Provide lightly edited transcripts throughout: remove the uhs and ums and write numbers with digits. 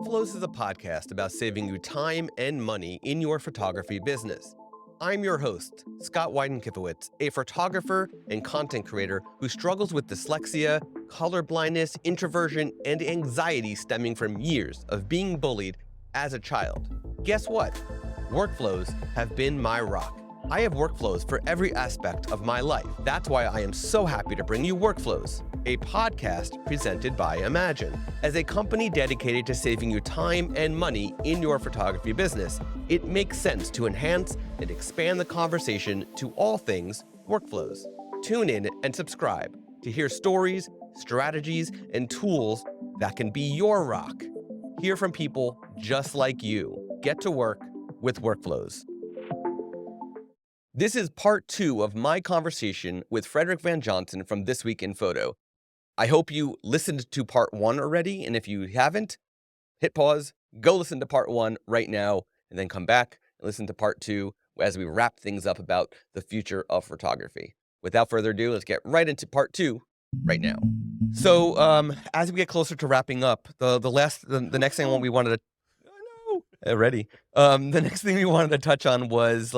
Workflows is a podcast about saving you time and money in your photography business. I'm your host, Scott Weidenkifowitz, a photographer and content creator who struggles with dyslexia, color blindness, introversion, and anxiety stemming from years of being bullied as a child. Guess what? Workflows have been my rock. I have workflows for every aspect of my life. That's why I am so happy to bring you Workflows, a podcast presented by Imagen. As a company dedicated to saving you time and money in your photography business, it makes sense to enhance and expand the conversation to all things workflows. Tune in and subscribe to hear stories, strategies, and tools that can be your rock. Hear from people just like you. Get to work with Workflows. This is part 2 of my conversation with Frederick Van Johnson from This Week in Photo. I hope you listened to part 1 already, and if you haven't, hit pause, go listen to part 1 right now, and then come back and listen to part 2 as we wrap things up about the future of photography. Without further ado, let's get right into part 2 right now. So, as we get closer to wrapping up, the next thing we wanted to, the next thing we wanted to touch on was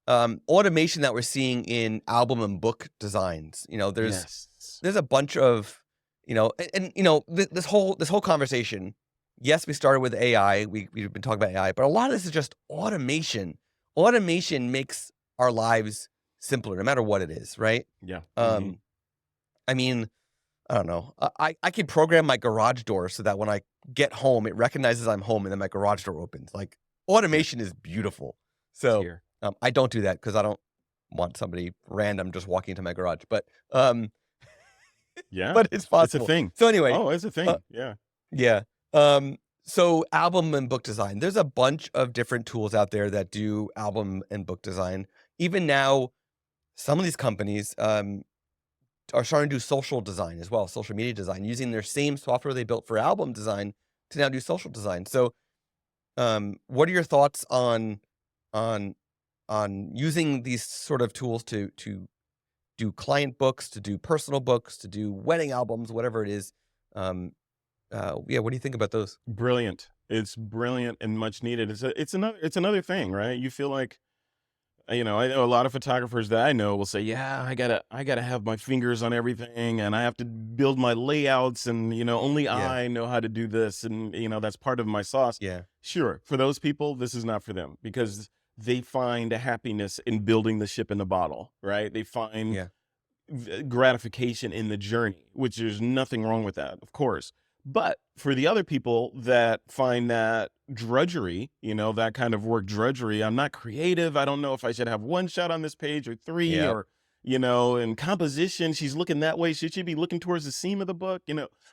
automation that we're seeing in album and book designs. There's a bunch of, this whole conversation. Yes, we started with AI. We've been talking about AI, but a lot of this is just automation. Automation makes our lives simpler, no matter what it is, right? Yeah. I mean, I don't know. I can program my garage door so that when I get home, it recognizes I'm home and then my garage door opens. Like, automation is beautiful. So I don't do that because I don't want somebody random just walking into my garage. But yeah, but it's possible. It's a thing. So anyway, it's a thing. Yeah. So album and book design. There's a bunch of different tools out there that do album and book design. Even now, some of these companies are starting to do social design as well, social media design, using their same software they built for album design to now do social design. So, what are your thoughts on using these sort of tools to do client books, to do personal books, to do wedding albums, whatever it is? What do you think about those? Brilliant. It's brilliant and much needed. It's another thing, right? You feel like, I know a lot of photographers that I know will say, yeah, I gotta have my fingers on everything and I have to build my layouts and, only I know how to do this. And, that's part of my sauce. Yeah. Sure. For those people, this is not for them because they find a happiness in building the ship in the bottle, right? They find gratification in the journey, which there's nothing wrong with that, of course. But for the other people that find that drudgery, that kind of work drudgery, I'm not creative. I don't know if I should have 1 shot on this page or 3 or, in composition, she's looking that way. Should she be looking towards the seam of the book?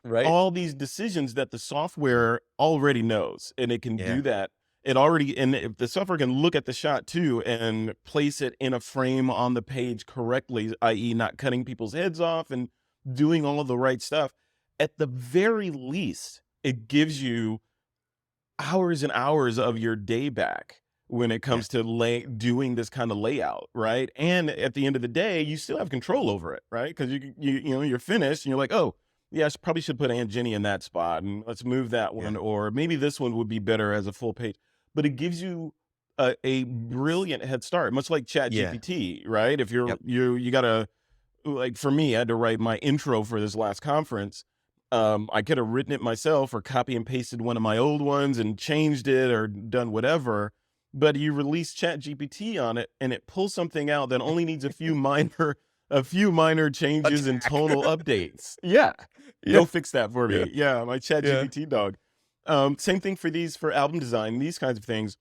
Right. All these decisions that the software already knows, and it can do that. And if the software can look at the shot too and place it in a frame on the page correctly, i.e. not cutting people's heads off and doing all of the right stuff, at the very least, it gives you hours and hours of your day back when it comes to doing this kind of layout, right? And at the end of the day, you still have control over it, right? Because you're finished and you're like, oh, yeah, I probably should put Aunt Jenny in that spot and let's move that one, or maybe this one would be better as a full page. But it gives you a brilliant head start, much like ChatGPT, right? If you gotta, like for me, I had to write my intro for this last conference. I could have written it myself or copy and pasted one of my old ones and changed it or done whatever. But you release ChatGPT on it and it pulls something out that only needs a few minor changes and tonal updates. Go fix that for me. My ChatGPT dog. Same thing for album design, these kinds of things,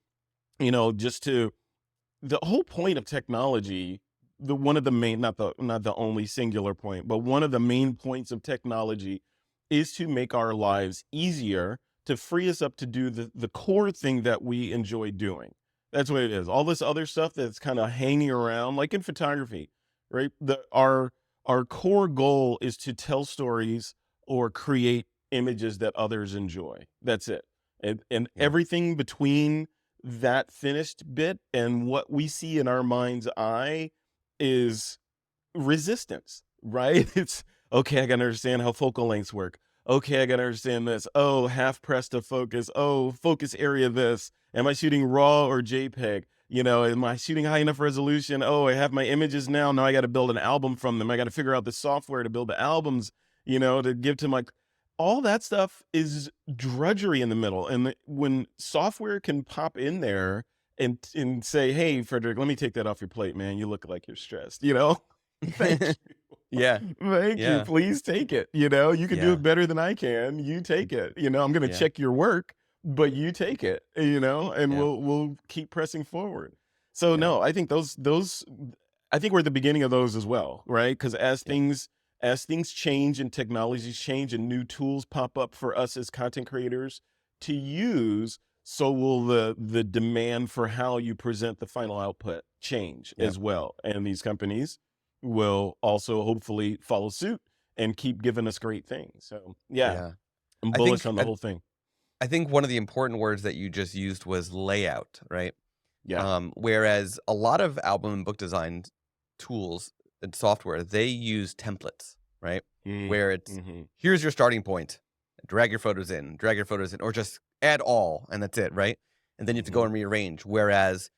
the whole point of technology, one of the main, not the only singular point, but one of the main points of technology is to make our lives easier, to free us up to do the core thing that we enjoy doing. That's what it is. All this other stuff that's kind of hanging around, like in photography, right? Our core goal is to tell stories or create images that others enjoy. That's it. And everything between that finished bit and what we see in our mind's eye is resistance, right? It's okay, I gotta understand how focal lengths work. Okay, I gotta understand this. Oh, half press to focus. Oh, focus area this. Am I shooting RAW or JPEG? Am I shooting high enough resolution? Oh, I have my images now. Now I got to build an album from them. I got to figure out the software to build the albums, to give to my. All that stuff is drudgery in the middle. And when software can pop in there and say, "Hey, Frederick, let me take that off your plate, man. You look like you're stressed." Thank you. Yeah. Thank you. Yeah. Please take it. You can do Yeah. it better than I can. You take it. I'm going to Yeah. check your work, but you take it, and Yeah. we'll keep pressing forward. So Yeah. no, I think those I think we're at the beginning of those as well, right? Because Yeah. as things change and technologies change and new tools pop up for us as content creators to use, so will the demand for how you present the final output change Yeah. as well. And these companies will also hopefully follow suit and keep giving us great things. So yeah, Yeah. I'm I bullish think on the I, whole thing. I think one of the important words that you just used was layout, right? Yeah. Whereas a lot of album and book design tools and software, they use templates, right? Where it's Mm-hmm. here's your starting point, drag your photos in, or just add all, and that's it, right? And then you have to go Mm-hmm. and rearrange. Whereas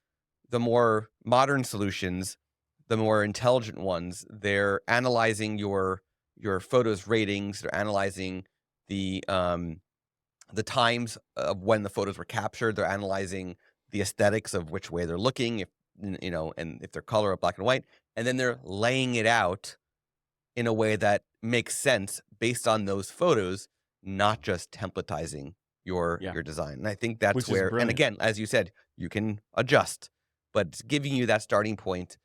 the more modern solutions, the more intelligent ones, they're analyzing your photos ratings, they're analyzing the times of when the photos were captured, they're analyzing the aesthetics of which way they're looking, if and if they're color or black and white, and then they're laying it out in a way that makes sense based on those photos, not just templatizing Yeah. your design. And I think that's Which is where, and brilliant. again, as you said, you can adjust, but it's giving you that starting point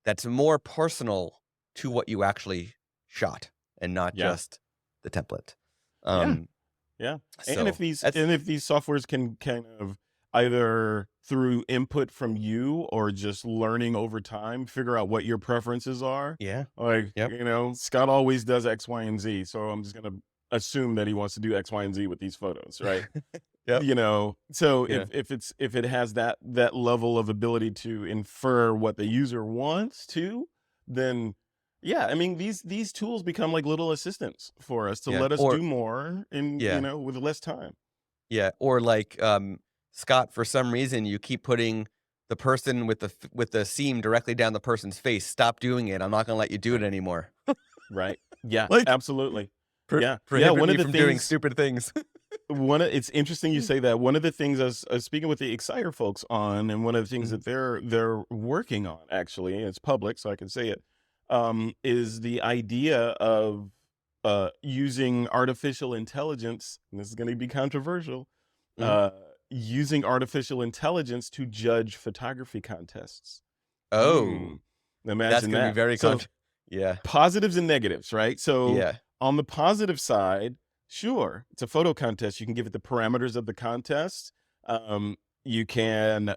that's more personal to what you actually shot and not Yeah. just the template. Yeah. Um, Yeah. And if so these that's and if these softwares can kind of either through input from you or just learning over time, figure out what your preferences are. yeah, Like, yep, Scott always does X, Y, and Z. So I'm just gonna assume that he wants to do X, Y, and Z with these photos, right? yep, So yeah, if it has that level of ability to infer what the user wants to, then yeah, I mean these tools become like little assistants for us to yeah, let us or do more in yeah, with less time. yeah, or like Scott, for some reason, you keep putting the person with with the seam directly down the person's face. Stop doing it. I'm not gonna let you do it Right. anymore. Right. Yeah, Like absolutely. Yeah. Yeah, prohibit me from doing stupid things. it's interesting you say that. One of the things I was speaking with the Exciter folks on, and one of the things Mhm. that they're working on actually, and it's public, so I can say it, is the idea of using artificial intelligence. And this is going to be controversial. Mhm. Uh, Using artificial intelligence to judge photography contests. Oh, Mm, that's imagine gonna be that. very So yeah, positives and negatives, right? So yeah, on the positive side, sure, it's a photo contest. You can give it the parameters of the contest. Um, you can,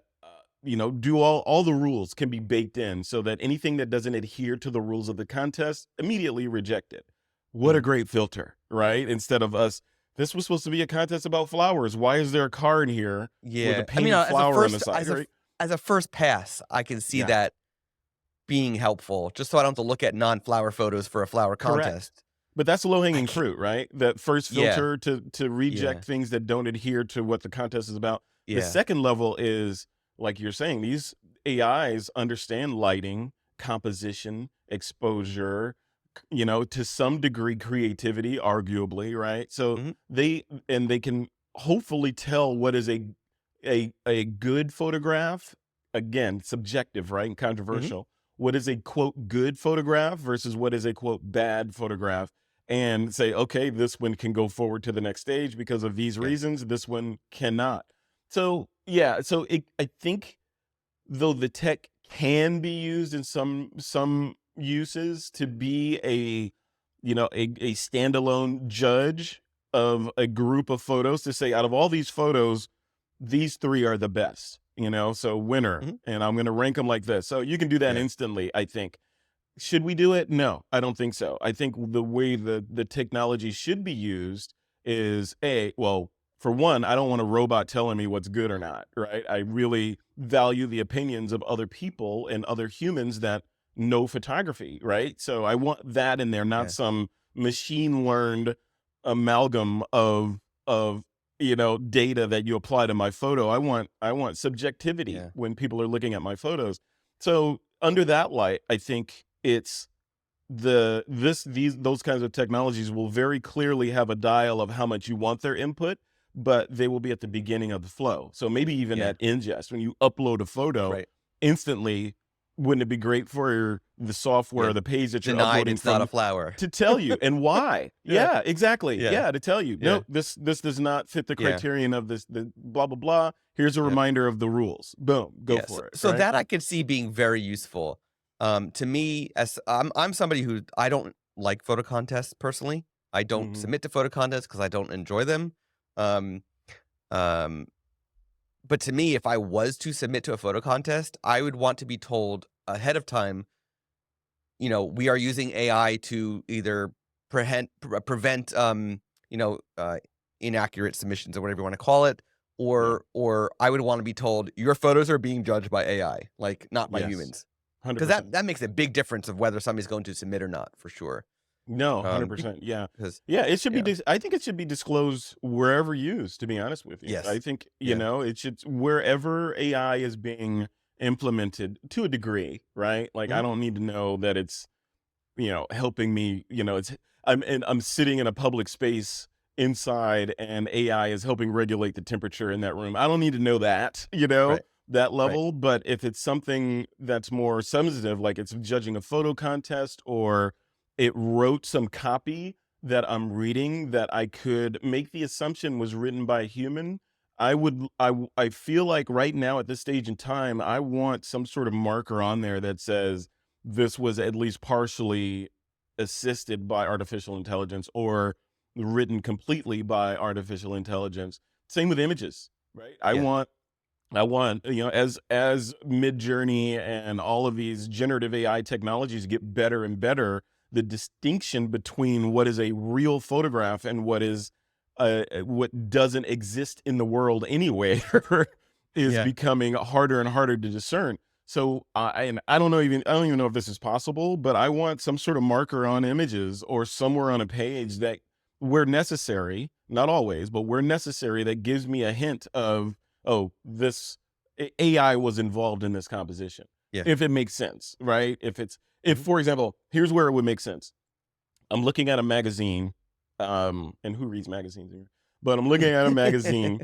do all the rules can be baked in so that anything that doesn't adhere to the rules of the contest immediately rejected. What a mhm. great filter, right? Instead of us, this was supposed to be a contest about flowers. Why is there a card here with a Yeah. I mean, painted flower on the side, right? as a first pass, I can see Yeah, that being helpful, just so I don't have to look at non-flower photos for a flower correct. contest. But that's low I hanging can't. fruit, right? That first Yeah, filter to yeah, reject things that don't adhere to what the contest is about. The yeah, second level is like you're saying, these AIs understand lighting, composition, exposure, to some degree creativity, arguably, right? So mhm, they can hopefully tell what is a good photograph. Again, subjective, right? And mhm, controversial. What is a quote good photograph versus what is a quote bad photograph, and say, okay, this one can go forward to the next stage because of these yeah, reasons, this one cannot. So yeah, so I think though the tech can be used in some uses to be a standalone judge of a group of photos, to say out of all these photos, these three are the best, so winner, mhm, and I'm going to rank them like this. So you can do that yeah, instantly, I think. Should we do it? No, I don't think so. I think the way the technology should be used is well, for one, I don't want a robot telling me what's good or not, right? I really value the opinions of other people and other humans that know photography, right? So I want that in there, not yeah, some machine learned, amalgam of data that you apply to my photo. I want subjectivity Yeah. when people are looking at my photos. So under that light, I think it's those kinds of technologies will very clearly have a dial of how much you want their input, but they will be at the beginning of the flow. So maybe even Yeah. at ingest, when you upload a photo, Right. instantly, wouldn't it be great for the software, Yeah. or the page that you're Denied uploading it's not a from, flower. to tell you and why? Yeah. Yeah, exactly. Yeah. Yeah, to tell you, Yeah. no, this does not fit the Yeah. criterion of the blah blah blah. Here's a Yep. reminder of the rules. Boom, go Yeah. So, for it. so Right? that I could see being very useful. To me, as I'm somebody who I don't like photo contests personally. I don't Hmm. submit to photo contests because I don't enjoy them. Um, um, but to me, if I was to submit to a photo contest, I would want to be told ahead of time, we are using AI to either prevent, you know, uh, inaccurate submissions or whatever you want to call it, Yeah. or I would want to be told your photos are being judged by AI, like not by Yes. humans, Hundred because percent. that makes a big difference of whether somebody's going to submit or not, for sure. No, 100%. Yeah. Because Yeah, it should be yeah, I think it should be disclosed wherever used, to be honest with you. I yes, think, yeah, it should, wherever AI is being implemented to a degree, right? Like I mhm, don't need to know that it's, helping me, it's I'm sitting in a public space inside and AI is helping regulate the temperature in that room. I don't need to know that, right, that right, level, but if it's something that's more substantive, like it's judging a photo contest, or it wrote some copy that I'm reading that I could make the assumption was written by a human, I feel like right now at this stage in time, I want some sort of marker on there that says this was at least partially assisted by artificial intelligence, or written completely by artificial intelligence. Same with images, right? yeah, I want, as Midjourney and all of these generative AI technologies get better and better, the distinction between what is a real photograph and what doesn't exist in the world anyway is yeah, becoming harder and harder to discern. So and I don't even know if this is possible, but I want some sort of marker on images or somewhere on a page that, where necessary, not always, but where necessary, that gives me a hint of, oh, this AI was involved in this composition. yeah, If it makes sense, right? If, mhm, for example, here's where it would make sense. I'm looking at a magazine, and who reads magazines here? But I'm looking at a magazine,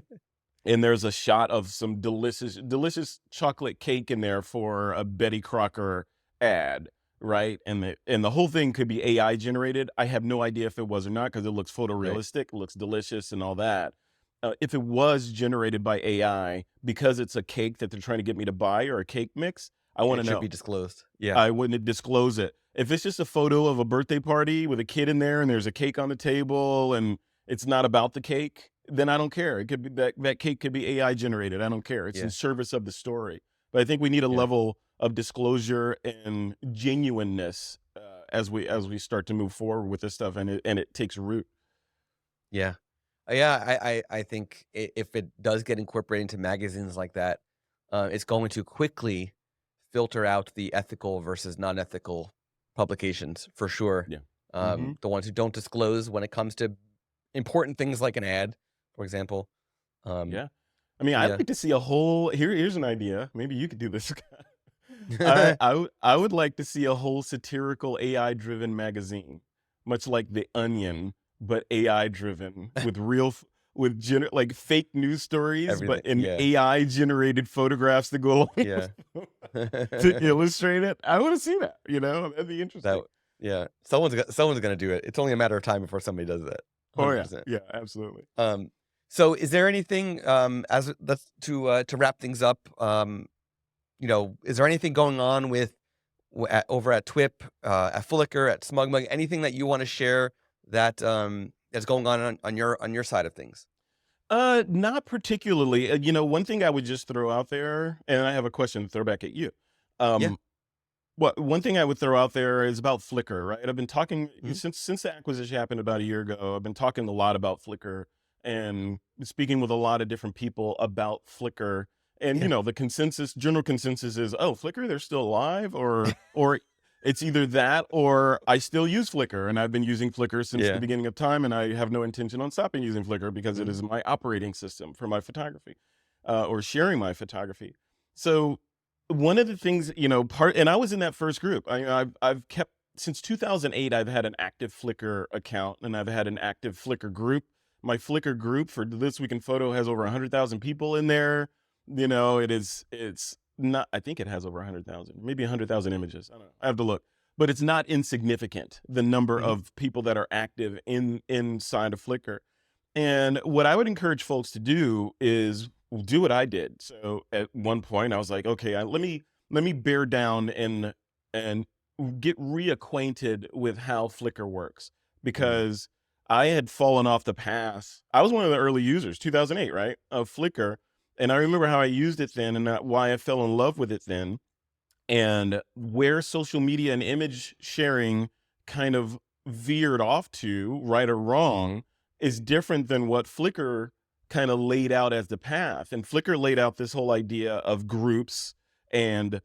and there's a shot of some delicious chocolate cake in there for a Betty Crocker ad, right? And the whole thing could be AI generated. I have no idea if it was or not, because it looks right. photorealistic, it looks delicious and all that. If it was generated by AI, because it's a cake that they're trying to get me to buy, or a cake mix, I want It to should be know. disclosed. Yeah, I wouldn't disclose it. If it's just a photo of a birthday party with a kid in there and there's a cake on the table and it's not about the cake, then I don't care. It could be that cake could be AI generated. I don't care. It's in yeah, service of the story. But I think we need a yeah, level of disclosure and genuineness, as we start to move forward with this stuff, and it takes root. yeah. Yeah, I think if it does get incorporated into magazines like that, it's going to quickly filter out the ethical versus non-ethical publications for sure. Yeah. Hmm. The ones who don't disclose when it comes to important things like an ad, for example. Um, Yeah. I mean, I'd yeah. like to see a whole here's an idea. Maybe you could do this. I would like to see a whole satirical AI driven magazine, much like The Onion, but AI driven, with like fake news stories, but Everything. in Yeah. AI generated photographs to go along Yeah. with them, to illustrate it. I want to see that. That'd be That interesting. yeah. Someone's gonna do it. It's only a matter of time before somebody does that. Oh yeah, 100%. yeah, absolutely. So is there anything as that's to wrap things up, is there anything going on with over at TWIP, at Flickr, at Smugmug, anything that you want to share that that's going on your side of things? Not particularly. One thing I would just throw out there, and I have a question to throw back at you. Yeah. Um, one thing I would throw out there is about Flickr, right? I've been talking Mhm. since the acquisition happened about a year ago. I've been talking a lot about Flickr and speaking with a lot of different people about Flickr. And Yeah. the general consensus is, oh, Flickr, they're still alive, or It's either that or I still use Flickr, and I've been using Flickr since the Yeah. beginning of time, and I have no intention on stopping using Flickr because it Mhm. is my operating system for my photography, or sharing my photography. So one of the things, and I was in that first group. I've kept since 2008. I've had an active Flickr account, and I've had an active Flickr group. My Flickr group for This Week in Photo has over 100,000 people in there. It's not, I think it has over 100,000, maybe 100,000 images. I don't know. I have to look, but it's not insignificant, the number Mhm. of people that are active inside of Flickr. And what I would encourage folks to do is do what I did. So at one point I was like, okay, let me bear down and get reacquainted with how Flickr works, Mm. because I had fallen off the path. I was one of the early users, 2008, right, of Flickr, and I remember how I used it then, and why I fell in love with it then, and where social media and image sharing kind of veered off to, right or wrong, is different than what Flickr kind of laid out as the path. And Flickr laid out this whole idea of groups and Yeah.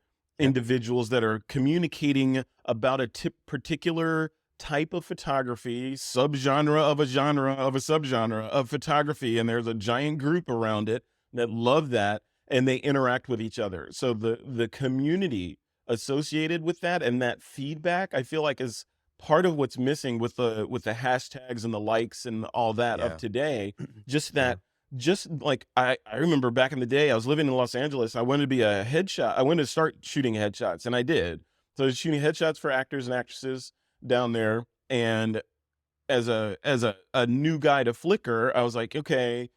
individuals that are communicating about a particular type of photography, subgenre of a genre of a subgenre of photography, and there's a giant group around it that love that, and they interact with each other. So the community associated with that and that feedback, I feel like, is part of what's missing with the hashtags and the likes and all that of Yeah. today. Just Yeah. that, just like I remember back in the day, I was living in Los Angeles. I wanted to be a headshot. I wanted to start shooting headshots, and I did. So I was shooting headshots for actors and actresses down there. And as a new guy to Flickr, I was like, okay,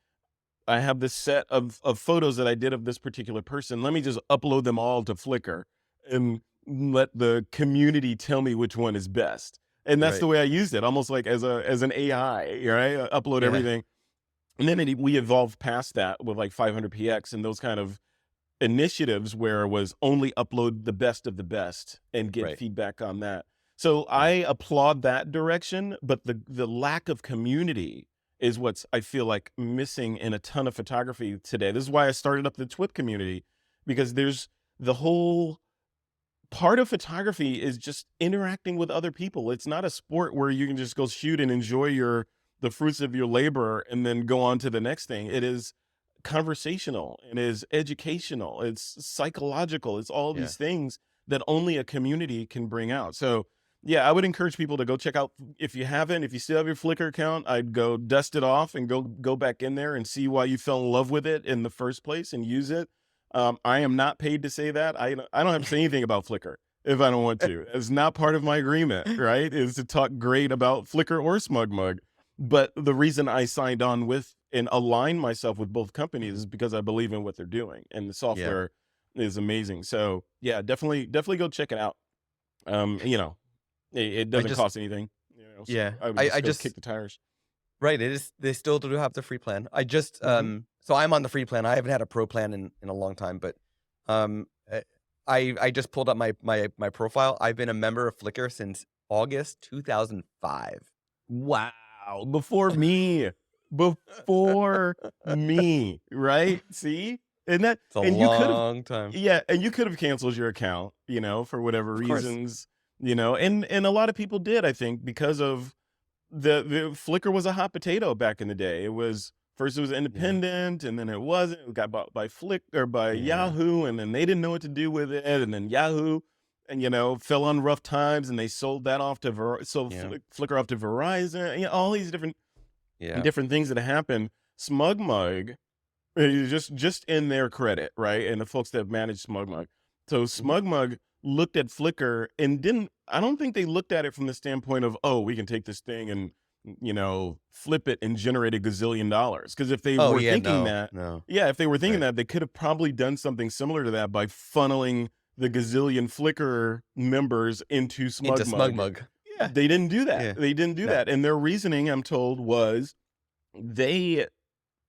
I have this set of photos that I did of this particular person. Let me just upload them all to Flickr and let the community tell me which one is best. And that's Right. the way I used it, almost like as an AI, right? Upload Yeah. everything. And then we evolved past that with like 500px and those kind of initiatives where it was only upload the best of the best and get Right. feedback on that. So I Yeah. applaud that direction, but the lack of community is what's, I feel like, missing in a ton of photography today. This is why I started up the TWIP community, because there's the whole part of photography is just interacting with other people. It's not a sport where you can just go shoot and enjoy the fruits of your labor and then go on to the next thing. It is conversational, it is educational, it's psychological, it's all Yeah. these things that only a community can bring out. So yeah, I would encourage people to go check out, if you still have your Flickr account, I'd go dust it off and go back in there and see why you fell in love with it in the first place and use it. I am not paid to say that. I don't have to say anything about Flickr if I don't want to. It's not part of my agreement, right? Is to talk great about Flickr or SmugMug. But the reason I signed on with and align myself with both companies Mhm. is because I believe in what they're doing, and the Yeah. software is amazing. So yeah, definitely go check it out. It I doesn't just cost anything, yeah. so I would I just go kick just the tires. right, it is they still do have the free plan. I just Hmm. so I'm on the free plan. I haven't had a pro plan in a long time, but um uh, I just pulled up my profile. I've been a member of Flickr since August 2005. Wow, before me, before me, right? See? And that, It's a and you could have, long time. yeah, and you could have canceled your account, for whatever Of course. reasons, and a lot of people did, I think, because of the Flickr was a hot potato back in the day. It was first it was Yeah. independent, and then it wasn't. It got bought by Flick or by Yeah. Yahoo, and then they didn't know what to do with it, and then Yahoo, and fell on rough times, and they sold that off to Yeah. Flickr off to Verizon. All these Yeah. different things that happened. SmugMug, just in their credit, right? And the folks that managed SmugMug. So Mhm. SmugMug looked at Flickr and didn't, I don't think they looked at it from the standpoint of, oh, we can take this thing and, flip it and generate a gazillion dollars. Because if they Oh were yeah, thinking no. that, No. yeah, if they were thinking Right. that, they could have probably done something similar to that by funneling the gazillion Flickr members into Into SmugMug. SmugMug. Yeah. They didn't do that. Yeah. They didn't do No. that. And their reasoning, I'm told, was they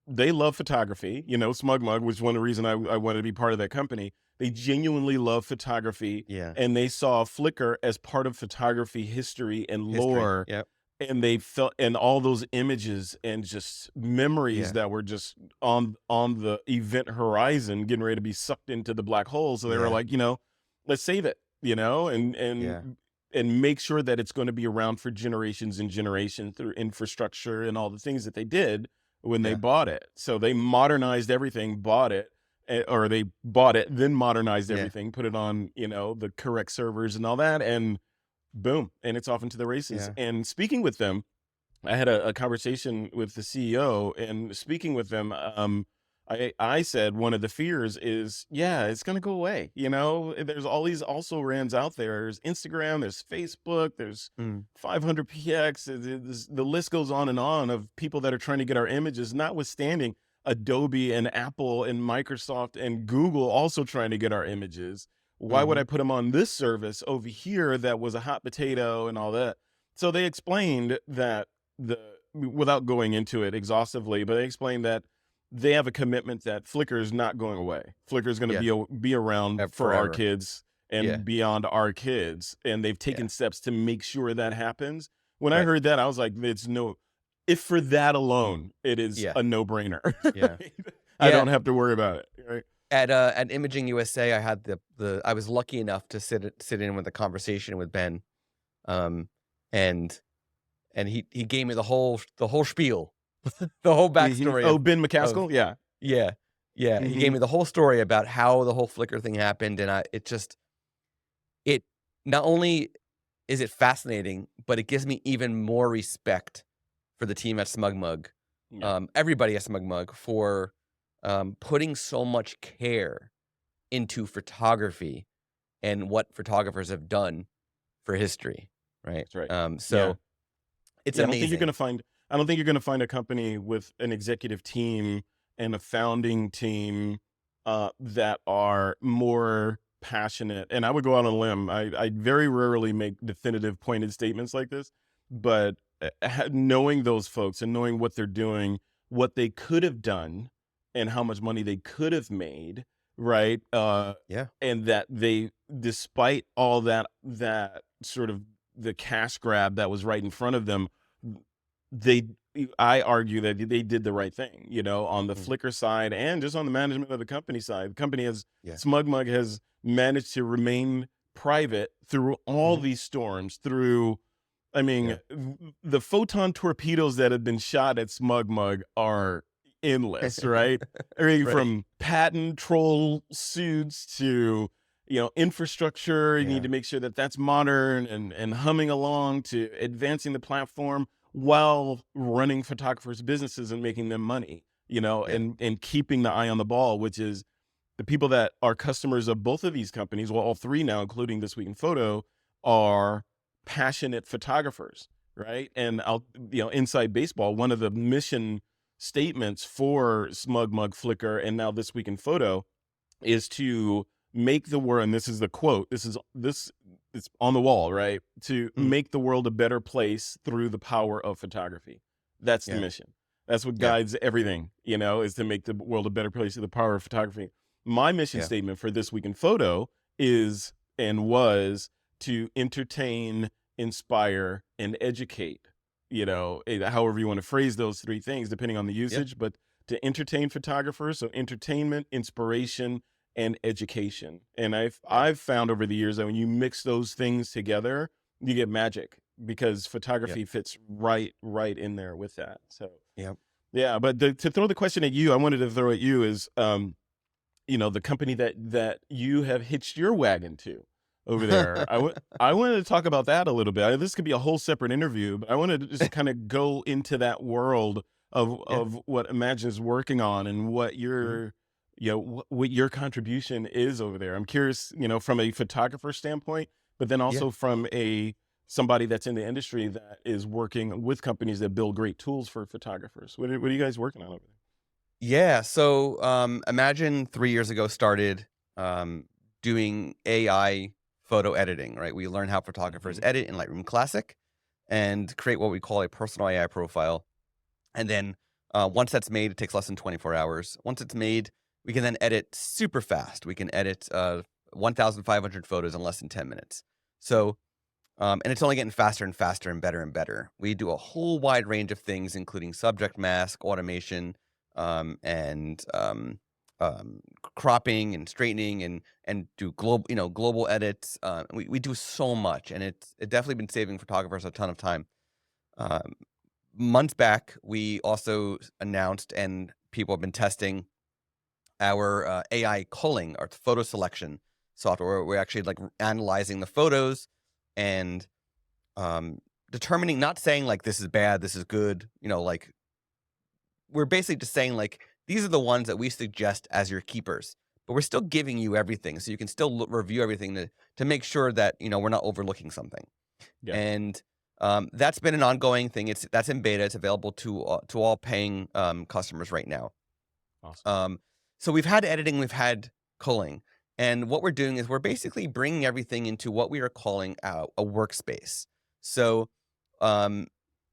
they love photography. SmugMug was one of the reasons I wanted to be part of that company. They genuinely love photography, Yeah. and they saw Flickr as part of photography history and History. lore, Yep. and they felt, and all those images and just memories Yeah. that were just on the event horizon, getting ready to be sucked into the black hole. So they were Yeah. like, let's save it, and Yeah. and make sure that it's going to be around for generations and generations through infrastructure and all the things that they did when they Yeah. bought it. So they modernized everything, bought it, or they bought it, then modernized Yeah. everything, put it on, the correct servers and all that, and boom, and it's off into the races. Yeah. And speaking with them, I had a conversation with the CEO, and speaking with them, I said one of the fears is, yeah, it's gonna go away. There's all these also rans out there. There's Instagram, there's Facebook, there's Mm. 500px. The list goes on of people that are trying to get our images, notwithstanding Adobe and Apple and Microsoft and Google also trying to get our images. Why would Mm-hmm. I put them on this service over here that was a hot potato and all that? So they explained that the without going into it exhaustively, but they explained that they have a commitment that Flickr is not going away. Flickr is going Yeah. to be around for our Forever. kids Yeah. and beyond our kids, and they've taken Yeah. steps to make sure that happens. When I Right. heard that, I was like, if for that alone, it is Yeah. a no-brainer. Yeah. I Yeah. don't have to worry about it. Right? At Imaging USA, I had I was lucky enough to sit in with a conversation with Ben, and he gave me the whole spiel, the whole backstory Oh, of Ben of McCaskill? Yeah. yeah, yeah. He gave hmm me the whole story about how the whole Flickr thing happened, and it not only is it fascinating, but it gives me even more respect for the team at SmugMug, Yeah. everybody at SmugMug for putting so much care into photography and what photographers have done for history, right? That's right. Yeah. So it's Yeah, I don't think you're amazing. gonna find I don't think you're gonna find a company with an executive team and a founding team that are more passionate. And I would go out on a limb. I very rarely make definitive pointed statements like this, but knowing those folks and knowing what they're doing, what they could have done, and how much money they could have made, right? Yeah, And that they, despite all that sort of the cash grab that was right in front of them, they I argue that they did the right thing, on the mm, Flickr side and just on the management of the company side. The company yeah, SmugMug has managed to remain private through all mhm, these storms, through, I yeah, mean, the photon torpedoes that have been shot at SmugMug are endless, right? Everything right, from patent troll suits to, infrastructure. You need yeah, to make sure that that's modern and humming along, to advancing the platform while running photographers' businesses and making them money, yeah, and keeping the eye on the ball, which is the people that are customers of both of these companies, well, all three now, including This Week in Photo, are passionate photographers, right? And inside baseball, one of the mission statements for SmugMug, Flickr, and now This Week in Photo is to make the world, and this is the quote, this it's on the wall, right? To mhm, make the world a better place through the power of photography. That's the yeah, mission. That's what yeah, guides everything, is to make the world a better place through the power of photography. My mission yeah, statement for This Week in Photo is and was to entertain, inspire, and educate. However you want to phrase those three things, depending on the yeah, usage, but to entertain photographers, so entertainment, inspiration, and education. And yeah, I've found over the years that when you mix those things together, you get magic, because yeah, photography fits right in there with that. So yeah, yeah, but to throw the question at you, I wanted to throw at you is, the company that you have hitched your wagon to over there. I wanted to talk about that a little bit. This could be a whole separate interview, but I wanted to just kind of go into that world of yeah, what Imagine is working on and what mhm, what your contribution is over there. I'm curious, from a photographer standpoint, but then yeah. also from somebody that's in the industry that is working with companies that build great tools for photographers. What are you guys working on over there? Yeah, so, Imagine 3 years ago started, doing AI photo editing, right? We learn how photographers hmm edit in Lightroom Classic and create what we call a personal AI profile, and then, once that's made, it takes less than 24 hours. Once it's made, we can then edit super fast. We can edit, 1,500 photos in less than 10 minutes. So, and it's only getting faster and faster and better and better. We do a whole wide range of things, including subject mask, automation, and cropping and straightening and do global edits. We do so much, and it definitely been saving photographers a ton of time. Um, Months back, we also announced, and people have been testing our AI culling, our photo selection software. We're actually like analyzing the photos and determining, not saying like this is bad, this is good. Like we're basically just saying like these are the ones that we suggest as your keepers, but we're still giving you everything, so you can still review everything to make sure that we're not overlooking something. Yeah. And that's been an ongoing thing. That's in beta. It's available to all paying customers right now. Awesome. So we've had editing, we've had culling, and what we're doing is we're basically bringing everything into what we are calling a workspace. So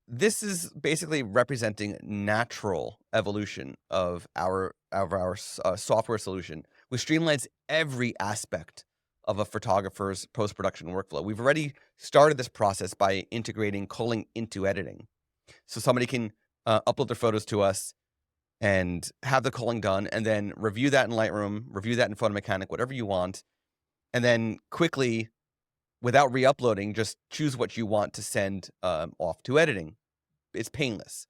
this is basically representing natural evolution of our software solution, which streamlines every aspect of a photographer's post-production workflow. We've already started this process by integrating culling into editing. So somebody can upload their photos to us and have the culling done, and then review that in Lightroom, review that in Photo Mechanic, whatever you want, and then quickly, without re-uploading, just choose what you want to send off to editing. It's painless.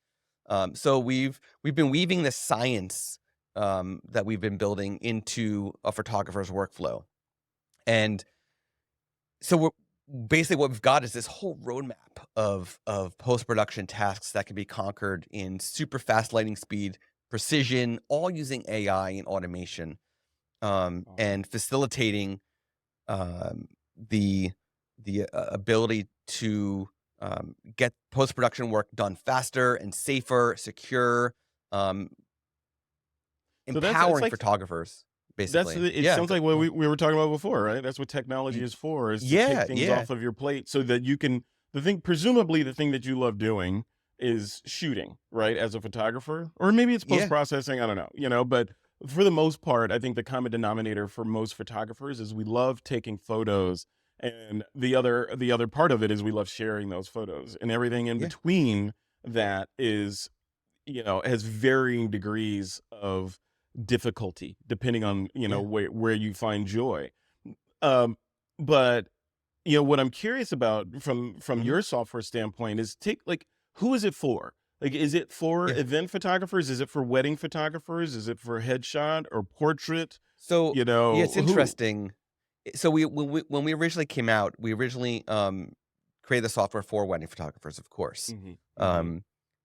So we've been weaving the science that we've been building into a photographer's workflow. And so we're basically, what we've got is this whole roadmap of post-production tasks that can be conquered in super fast lighting speed, precision, all using AI and automation, Awesome. and facilitating the ability to get post-production work done faster and safer, secure, So it's empowering like photographers, basically. it Yeah. sounds like what we were talking about before, right? That's what technology is for, is to take Yeah, things yeah, off of your plate so that you can, presumably the thing that you love doing is shooting, right? As a photographer, or maybe it's yeah. post-processing, I don't know, but for the most part, I think the common denominator for most photographers is we love taking photos, and the other part of it is we love sharing those photos, and everything in Yeah. between that is, has varying degrees of difficulty depending on Yeah. where you find joy. um but what I'm curious about from Mhm. your software standpoint is, take like, who is it for? Like, is it for Yeah. event photographers? Is it for wedding photographers? Is it for headshot or portrait? So, yeah, it's Who? interesting. So when we originally came out, we originally created the software for wedding photographers, of course. Hmm. Hmm. Um,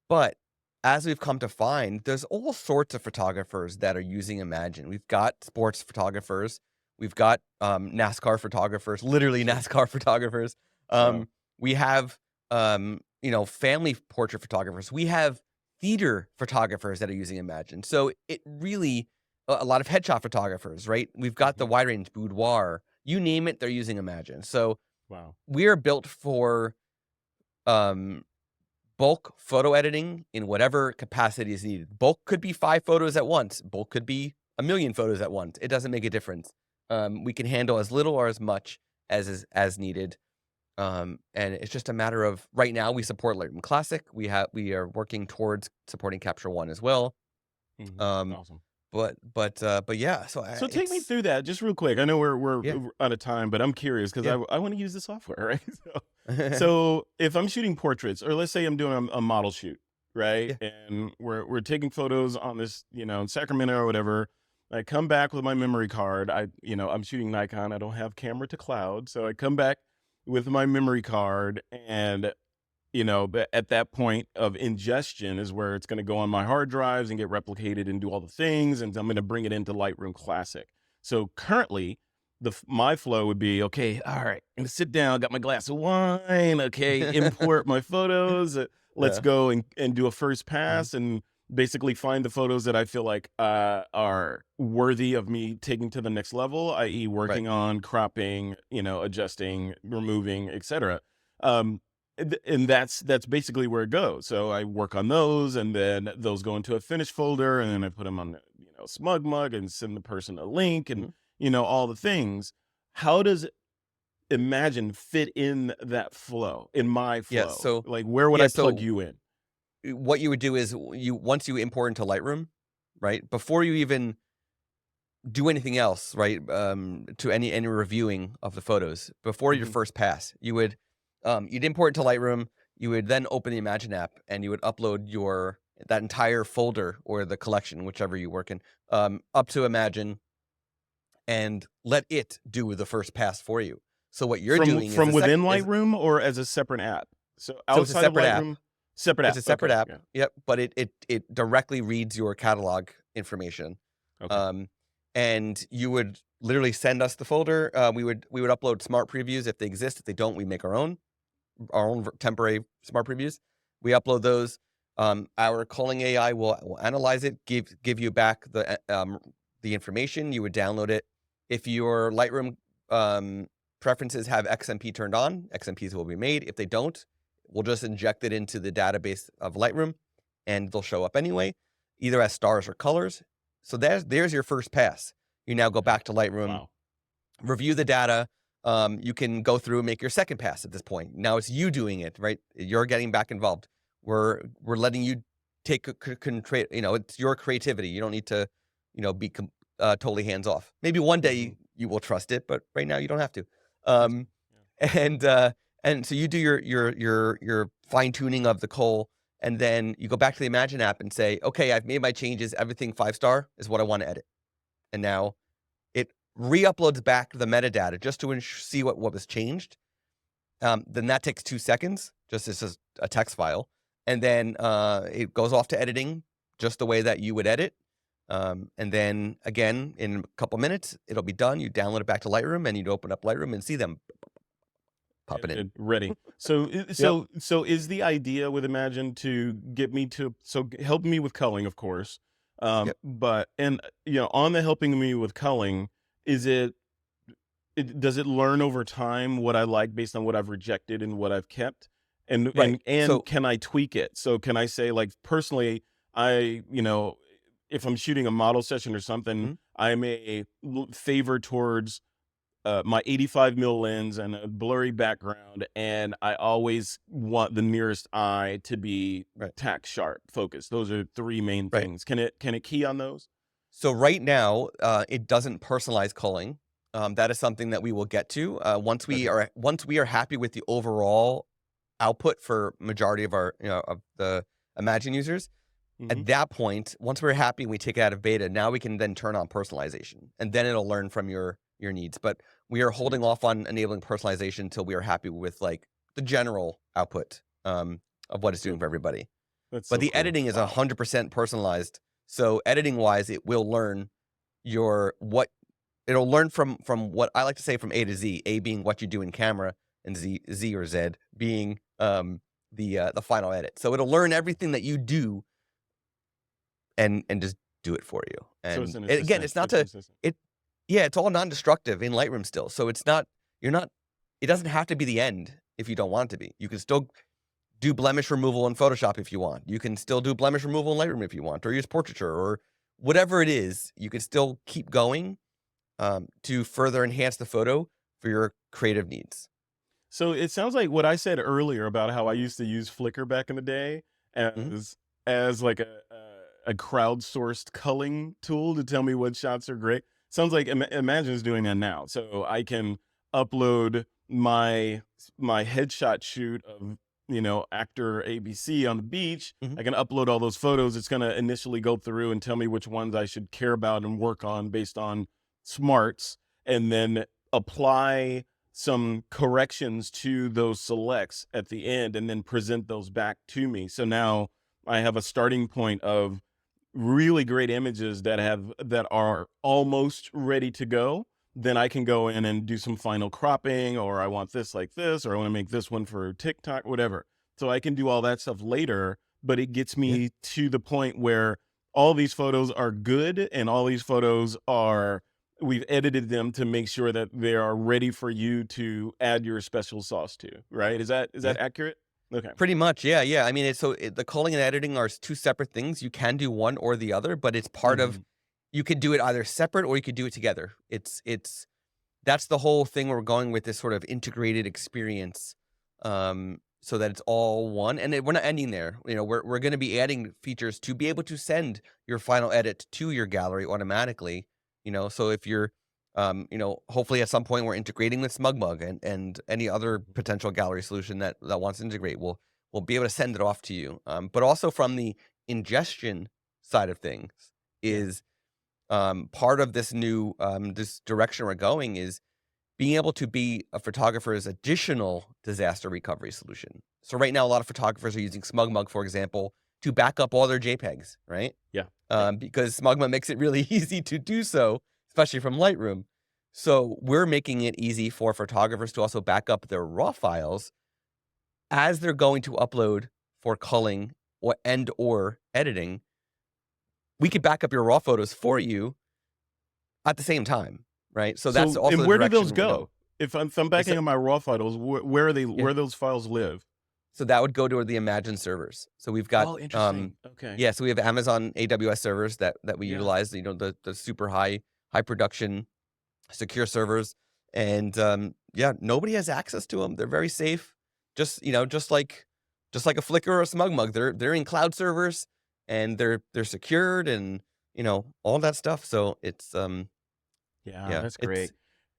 but as we've come to find, there's all sorts of photographers that are using Imagine. We've got sports photographers, we've got NASCAR photographers, literally Sure. NASCAR photographers. Wow. We have family portrait photographers. We have theater photographers that are using Imagine. So it really, a lot of headshot photographers, right? We've got the Hmm. wide range boudoir, you name it, they're using Imagine. So Wow. we are built for um, bulk photo editing in whatever capacity is needed. Bulk could be 5 photos at once. Bulk could be a million photos at once. It doesn't make a difference. We can handle as little or as much as needed. And it's just a matter of, right now we support Lightroom Classic. We are working towards supporting Capture One as well. Hmm. Um, Awesome. but yeah. So So take me it's through that just real quick. I know we're yeah, out of time, but I'm curious because yeah. I want to use the software, right? So if I'm shooting portraits, or let's say I'm doing a model shoot, right? Yeah. And we're taking photos on this, in Sacramento or whatever. I come back with my memory card. I'm shooting Nikon. I don't have camera to cloud, so I come back with my memory card, and but at that point of ingestion is where it's going to go on my hard drives and get replicated and do all the things, and I'm going to bring it into Lightroom Classic. So currently, my flow would be, okay, all right, I'm going to sit down, got my glass of wine, okay, import my photos, let's Yeah. go and do a first Mhm. pass, and basically find the photos that I feel like are worthy of me taking to the next level, i.e., Right. working on cropping, adjusting, removing, etc. And that's basically where it goes. So I work on those, and then those go into a finished folder, and then I put them on, SmugMug, and send the person a link, and Mhm. all the things. How does Imagine fit in that flow, in my Yeah. flow? So Like, where would yeah. I plug So you in? what you would do is, once you import into Lightroom, right? Before you even do anything else, right? To any reviewing of the photos before your Hmm. first pass, you'd import it to Lightroom. You would then open the Imagen app and you would upload that entire folder or the collection, whichever you work in, up to Imagen and let it do the first pass for you. So what you're doing is From within Lightroom or as a separate app? So so it's a outside of separate app. Lightroom, separate It's app. a separate Okay. app. Yeah. Yep, but it directly reads your catalog information. Okay. Um, and you would literally send us the folder. We would upload smart previews if they exist. If they don't, we make our own temporary smart previews. We upload those. Our calling AI will analyze it, give you back the information. You would download it. If your Lightroom preferences have XMP turned on, XMPs will be made. If they don't, we'll just inject it into the database of Lightroom, and they'll show up anyway, either as stars or colors. So there's your first pass. You now go back to Lightroom, Wow. review the data. You can go through and make your second pass at this point. Now it's you doing it, right? You're getting back involved. We're letting you take control. It's your creativity. You don't need to, be totally hands off. Maybe one day you will trust it, but right now you don't have to. And so you do your fine tuning of the coal, and then you go back to the Imagen app and say, okay, I've made my changes. Everything 5-star is what I want to edit. And now it re-uploads back the metadata just to see what was changed. Then that takes 2 seconds, just as a text file. And then it goes off to editing just the way that you would edit. And then again, in a couple minutes, it'll be done. You download it back to Lightroom and you'd open up Lightroom and see them popping in. Ready. So is the idea with Imagen to get me to help me with culling, of course. But on the helping me with culling, is does it learn over time what I like based on what I've rejected and what I've kept? And So can I tweak it? So can I say, like, personally, if I'm shooting a model session or something, I may favor towards my 85 mil lens and a blurry background, and I always want the nearest eye to be tack sharp focus. Those are 3 main things. Can it key on those? So right now, it doesn't personalize culling. That is something that we will get to once we are happy with the overall output for majority of our of the Imagen users. At that point, once we're happy and we take it out of beta, now we can then turn on personalization, and then it'll learn from your needs. But we are holding off on enabling personalization until we are happy with like the general output of what it's doing for everybody. But the editing is 100% personalized. So editing wise, it will learn it'll learn from what I like to say from A to Z. A being what you do in camera, and Z or Z being the final edit. So it'll learn everything that you do and just do it for you. And so again, it's not it's all non-destructive in Lightroom still. So it doesn't have to be the end if you don't want it to be. You can still do blemish removal in Photoshop if you want. You can still do blemish removal in Lightroom if you want, or use portraiture, or whatever it is. You can still keep going to further enhance the photo for your creative needs. So it sounds like what I said earlier about how I used to use Flickr back in the day as like a crowdsourced culling tool to tell me what shots are great. Sounds like Imagen is doing that now. So I can upload my headshot shoot of actor ABC on the beach. I can upload all those photos. It's going to initially go through and tell me which ones I should care about and work on based on smarts, and then apply some corrections to those selects at the end, and then present those back to me. So now I have a starting point of really great images that are almost ready to go. Then I can go in and do some final cropping, or I want this like this, or I want to make this one for TikTok, whatever. So I can do all that stuff later, but it gets me to the point where all these photos are good, and all these photos we've edited them to make sure that they are ready for you to add your special sauce to, right? Is that accurate? Okay. Pretty much, yeah. I mean, the culling and editing are 2 separate things. You can do one or the other, but it's part of. You could do it either separate or you could do it together. That's the whole thing. We're going with this sort of integrated experience, so that it's all one. And we're not ending there. We're going to be adding features to be able to send your final edit to your gallery automatically. So if you're, hopefully at some point we're integrating with SmugMug and any other potential gallery solution that wants to integrate, we'll be able to send it off to you. But also from the ingestion side of things is part of this new this direction we're going is being able to be a photographer's additional disaster recovery solution. So right now, a lot of photographers are using SmugMug, for example, to back up all their JPEGs, right? Yeah. Because SmugMug makes it really easy to do so, especially from Lightroom. So we're making it easy for photographers to also back up their raw files as they're going to upload for culling or editing. We could back up your raw photos for you at the same time, right? So that's also and the where do those direction we're going. go? If I'm backing up my raw photos, where are they? Where those files live? So that would go to the Imagen servers. So we've got, Oh, interesting. Okay. yeah. So we have Amazon AWS servers that we utilize. The super high production, secure servers, and nobody has access to them. They're very safe. Just like a Flickr or a SmugMug. They're in cloud servers, and they're secured, and all that stuff. So it's that's great.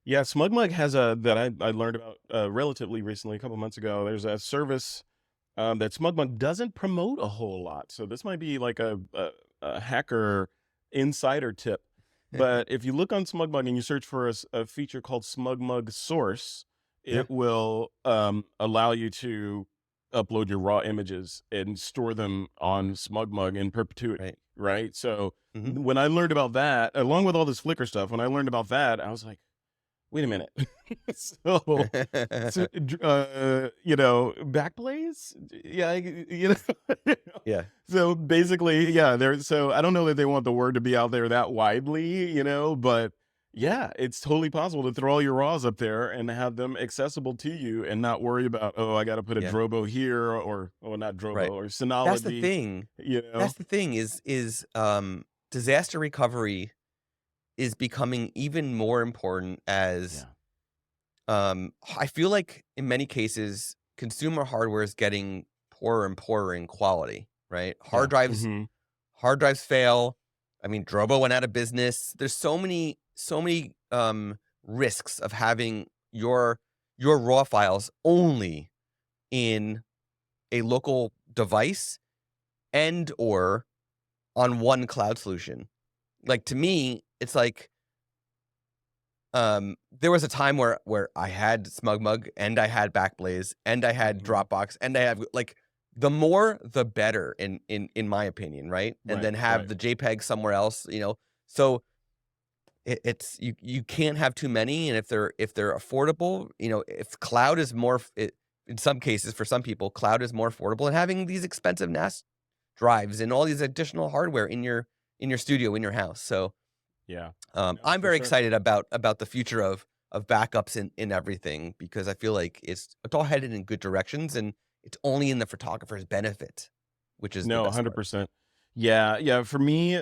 Yeah, SmugMug has that I learned about relatively recently, a couple months ago. There's a service that SmugMug doesn't promote a whole lot. So this might be like a hacker insider tip. But if you look on SmugMug and you search for a feature called SmugMug Source, it will allow you to upload your raw images and store them on SmugMug in perpetuity. Right. So when I learned about that, along with all this Flickr stuff, when I learned about that, I was like, wait a minute. Backblaze? Yeah. So basically, so I don't know that they want the word to be out there that widely, but yeah, it's totally possible to throw all your raws up there and have them accessible to you and not worry about, I got to put a Drobo here or not Drobo or Synology. That's the thing. That's the thing is disaster recovery is becoming even more important as I feel like in many cases consumer hardware is getting poorer and poorer in quality, right? Hard drives fail. I mean, Drobo went out of business. There's so many risks of having your raw files only in a local device and or on one cloud solution. Like, to me, it's like there was a time where I had SmugMug and I had Backblaze and I had Dropbox and I have, like, the more the better in my opinion, right? And then have the JPEG somewhere else, So it's you can't have too many, and if they're affordable, if cloud is more in some cases for some people, cloud is more affordable, and having these expensive NAS drives and all these additional hardware in your studio, in your house. So I'm very excited about the future of backups in everything, because I feel like it's all headed in good directions, and it's only in the photographer's benefit, which is the best 100%. part. Yeah. For me,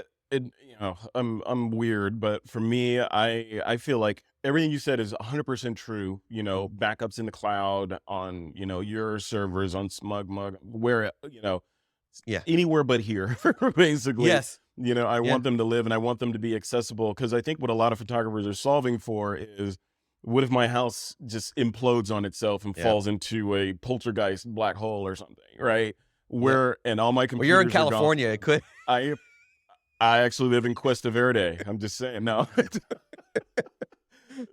I'm weird, but for me, I feel like everything you said is 100% true. Backups in the cloud on your servers on SmugMug, where anywhere but here, basically. Yes. I want them to live and I want them to be accessible, because I think what a lot of photographers are solving for is, what if my house just implodes on itself and falls into a poltergeist black hole or something, right? And all my computers. Well, you're in California. It could. I actually live in Cuesta Verde. I'm just saying. No.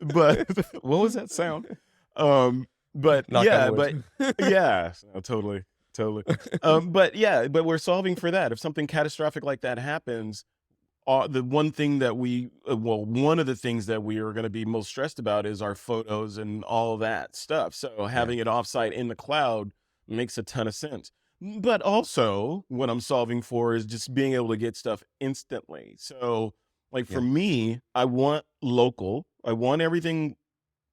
But what was that sound? But Knock on wood. totally. But we're solving for that. If something catastrophic like that happens, one of the things that we are going to be most stressed about is our photos and all that stuff. So having it offsite in the cloud makes a ton of sense. But also, what I'm solving for is just being able to get stuff instantly. So, like, for me, I want local. I want everything,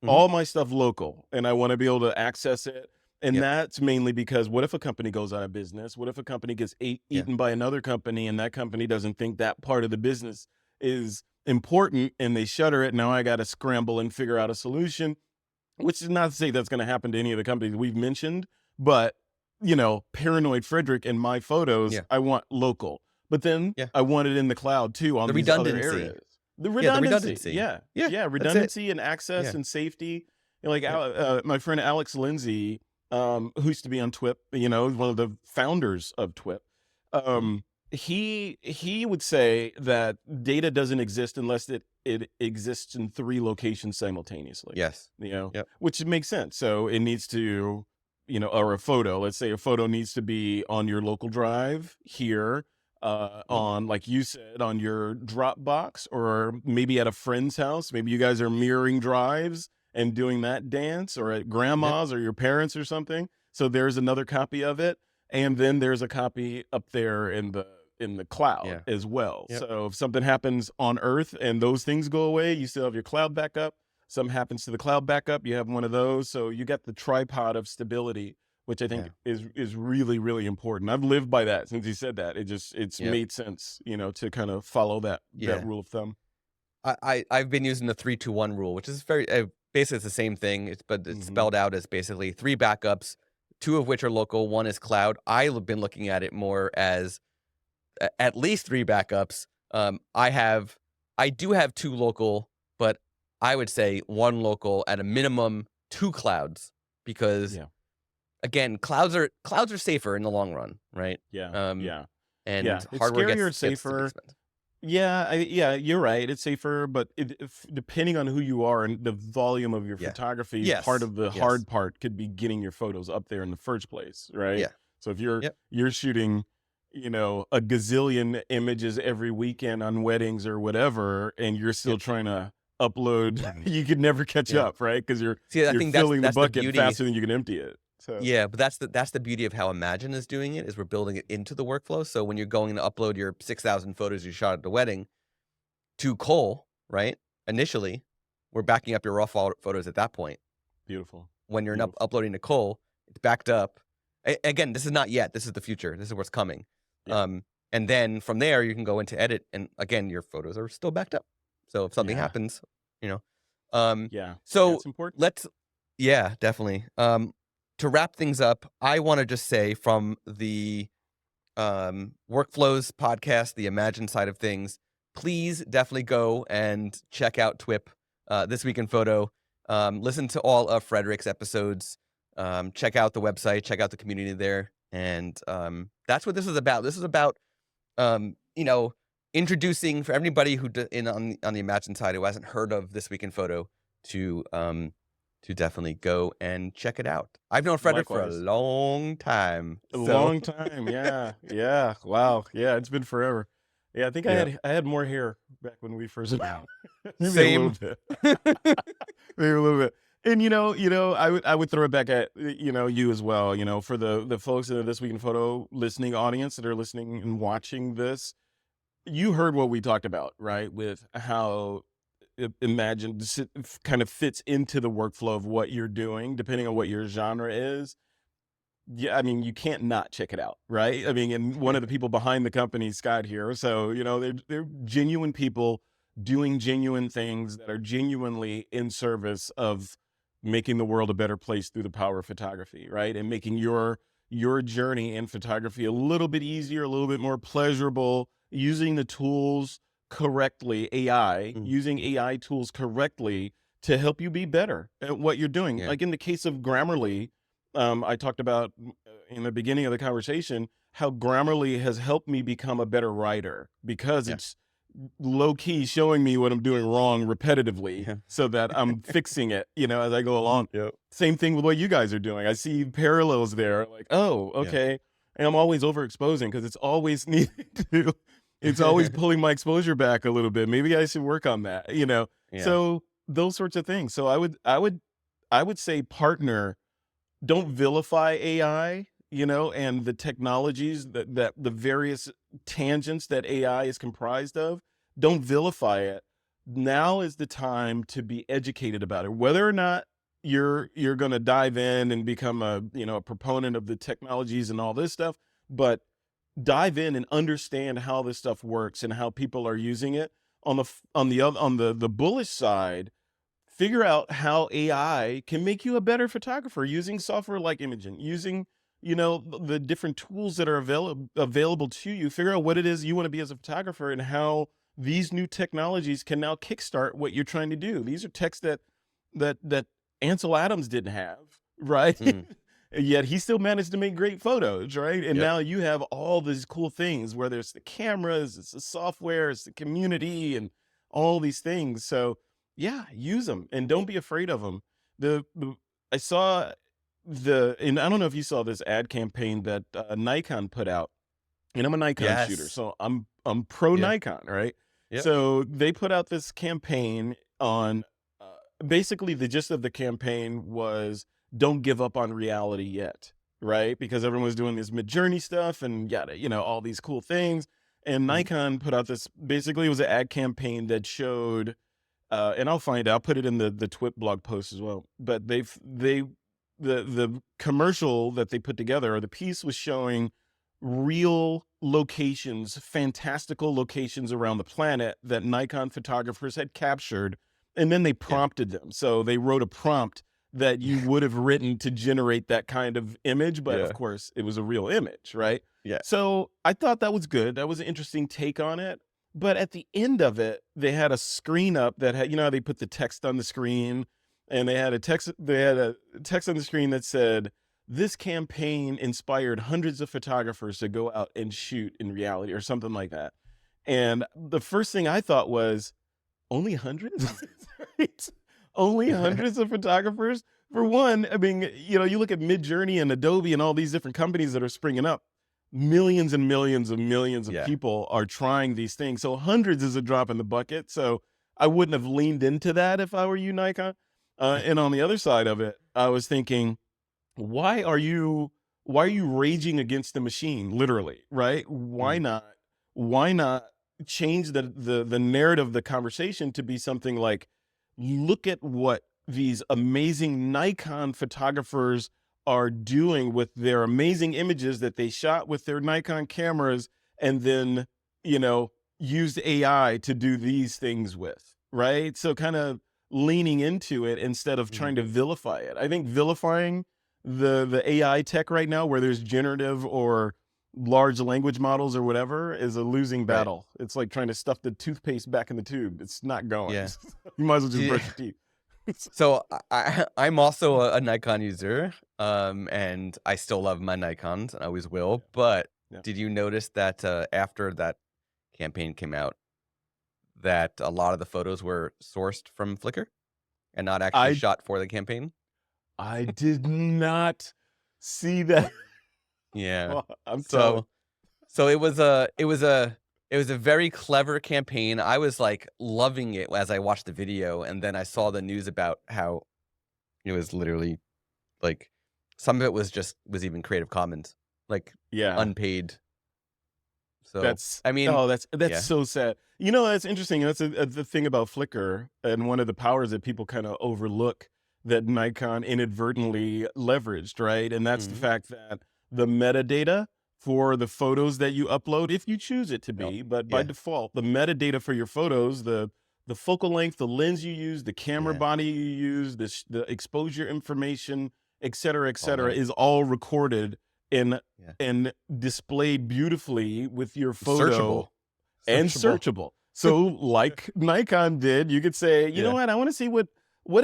all my stuff local, and I want to be able to access it. And that's mainly because, what if a company goes out of business? What if a company gets eaten by another company, and that company doesn't think that part of the business is important, and they shutter it? Now I got to scramble and figure out a solution, which is not to say that's going to happen to any of the companies we've mentioned, but paranoid Frederick and my photos, I want local, but then I want it in the cloud too, on The these other redundancy. areas. The Yeah, the redundancy. redundancy. Yeah. Yeah, Yeah. that's it. Redundancy and access Yeah. and safety. You know, like Yep. my friend Alex Lindsay, who used to be on TWIP, one of the founders of TWIP. Mhm. He would say that data doesn't exist unless it exists in 3 locations simultaneously, Yes. Yep. which makes sense. So it needs to, or a photo, let's say a photo needs to be on your local drive here, Mhm. on, like you said, on your Dropbox, or maybe at a friend's house. Maybe you guys are mirroring drives and doing that dance, or at Yep. grandma's or your parents or something. So there's another copy of it. And then there's a copy up there in the cloud Yeah. as well. Yep. So if something happens on Earth and those things go away, you still have your cloud backup. Something happens to the cloud backup, you have one of those. So you got the tripod of stability, which I think Yeah. is really, really important. I've lived by that since he said that. It's Yep. made sense, to kind of follow that Yeah. rule of thumb. I've been using the 3-2-1 rule, which is very basically it's the same thing. But it's Hmm. spelled out as basically 3 backups, 2 of which are local, 1 is cloud. I've been looking at it more as at least 3 backups. I do have 2 local, but I would say 1 local at a minimum, 2 clouds, because Yeah. again, clouds are safer in the long run, right? Yeah. Um, Yeah. and Yeah. It's hardware scarier, it's gets to be safer. expensive. Yeah, you're right. It's safer, but depending on who you are and the volume of your Yeah. photography, part Yes. of the Yes. hard part could be getting your photos up there in the first place, right? Yeah. So if Yep. you're shooting, a gazillion images every weekend on weddings or whatever, and you're still Yep. trying to upload, you could never catch Yeah. up, right? Because See, I you're think that's filling the that's the bucket beauty. faster than you can empty it. So Yeah, but that's the beauty of how Imagine is doing it, is we're building it into the workflow. So when you're going to upload your 6,000 photos you shot at the wedding to Cole, right? Initially, we're backing up your raw photos at that point. beautiful, When you're not beautiful. uploading to Cole, it's backed up. Again, this is not yet. This is the future. This is what's coming. Yeah, And then from there, you can go into edit, and again, your photos are still backed up. So if something yeah, happens, you know. Um, yeah. so That's important. let's, yeah, definitely. To wrap things up, I want to just say from the workflows podcast, the Imagine side of things, please definitely go and check out TWIP, This Week in Photo. Listen to all of Frederick's episodes. Check out the website, check out the community there. And that's what this is about. This is about, you know, introducing for everybody who on the Imagine side who hasn't heard of This Week in Photo to definitely go and check it out. I've known Frederick for a Likewise. long time. A So long time, yeah, yeah, wow, yeah, it's been forever. Yeah, I think yeah. I had more hair back when we first met. Maybe a little Same. bit, maybe a little bit. And I would throw it back at you as well. For the folks in the This Week in Photo listening audience that are listening and watching this, you heard what we talked about, right? With how Imagine kind of fits into the workflow of what you're doing, depending on what your genre is. Yeah, I mean, you can't not check it out, right? I mean, and one of the people behind the company, Scott here, so they're genuine people doing genuine things that are genuinely in service of making the world a better place through the power of photography, right? And making your journey in photography a little bit easier, a little bit more pleasurable, using the tools correctly, Mm, using AI tools correctly to help you be better at what you're doing. yeah. Like in the case of Grammarly, I talked about in the beginning of the conversation how Grammarly has helped me become a better writer because Yeah. it's low key showing me what I'm doing wrong repetitively Yeah. so that I'm fixing it, as I go along. Yep. Same thing with what you guys are doing. I see parallels there, like, oh, Yeah. okay. And I'm always overexposing because it's always needing to, it's always pulling my exposure back a little bit. Maybe I should work on that. Yeah. So those sorts of things. So I would say partner, don't vilify AI, and the technologies that the various tangents that AI is comprised of. Don't vilify it. Now is the time to be educated about it. Whether or not you're going to dive in and become a proponent of the technologies and all this stuff, but dive in and understand how this stuff works and how people are using it. On the bullish side, figure out how AI can make you a better photographer using software like Imagen, using the different tools that are available to you. Figure out what it is you want to be as a photographer and how these new technologies can now kickstart what you're trying to do. These are techs that Ansel Adams didn't have, right? Mm. Yet he still managed to make great photos, right? And Yep. now you have all these cool things, whether it's the cameras, it's the software, it's the community, and all these things. So yeah, use them and don't be afraid of them. I saw and I don't know if you saw this ad campaign that Nikon put out, and I'm a Nikon shooter, Yes. so I'm pro Yeah. Nikon, right? Yep. So they put out this campaign on basically the gist of the campaign was don't give up on reality yet, right? Because everyone was doing this mid-journey stuff and yada, all these cool things. And Mhm. Nikon put out this, basically it was an ad campaign that showed, and I'll put it in the TWIP blog post as well. But the commercial that they put together, or the piece, was showing real locations, fantastical locations around the planet that Nikon photographers had captured, and then they Yeah. prompted them. So they wrote a prompt that you would have written to generate that kind of image, but of Yeah. course it was a real image, right? Yeah. So I thought that was good. That was an interesting take on it. But at the end of it, they had a screen up that had, how they put the text on the screen, and they had a text on the screen that said, "This campaign inspired hundreds of photographers to go out and shoot in reality," or something like that. And the first thing I thought was, only hundreds? Right? Only hundreds of photographers? For one, I mean, you look at Midjourney and Adobe and all these different companies that are springing up, millions and millions and millions of Yeah. people are trying these things. So hundreds is a drop in the bucket. So I wouldn't have leaned into that if I were you, Nikon. And on the other side of it, I was thinking, why are you raging against the machine, literally, right? Mm. Why not change the narrative of the conversation to be something like, look at what these amazing Nikon photographers are doing with their amazing images that they shot with their Nikon cameras, and then used AI to do these things with, right? So kind of leaning into it instead of Mhm. trying to vilify it. I think vilifying the AI tech right now, where there's generative or large language models or whatever, is a losing Right. battle. It's like trying to stuff the toothpaste back in the tube. It's not going. Yeah. You might as well just See, brush your teeth. so I'm also a Nikon user, and I still love my Nikons, and I always will. But Yeah. did you notice that after that campaign came out, that a lot of the photos were sourced from Flickr and not actually I shot for the campaign? I did not see that. Yeah. Well, I'm telling. So so it was a very clever campaign. I was like loving it as I watched the video, and then I saw the news about how it was literally like some of it was even Creative Commons, like Yeah. unpaid. So That's I mean, oh, that's yeah. so sad. That's interesting. That's the thing about Flickr, and one of the powers that people kind of overlook that Nikon inadvertently leveraged, right? And that's the Mhm. fact that the metadata for the photos that you upload, if you choose it to Yep. be, but by Yeah. default, the metadata for your photos, the focal length, the lens you use, the camera Yeah. body you use, the exposure information, et All cetera, there. is all recorded in Yeah. and displayed beautifully with your photo, Searchable. and Searchable. searchable. So like Nikon did, you could say, you know Yeah. what, I want to see what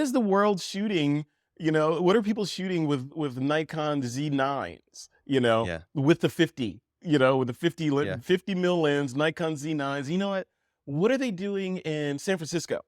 is the world shooting, what are people shooting with Nikon Z9s, Yeah. with the 50, with the 50 Yeah. 50 mil lens, Nikon Z9s. You know what are they doing in San Francisco?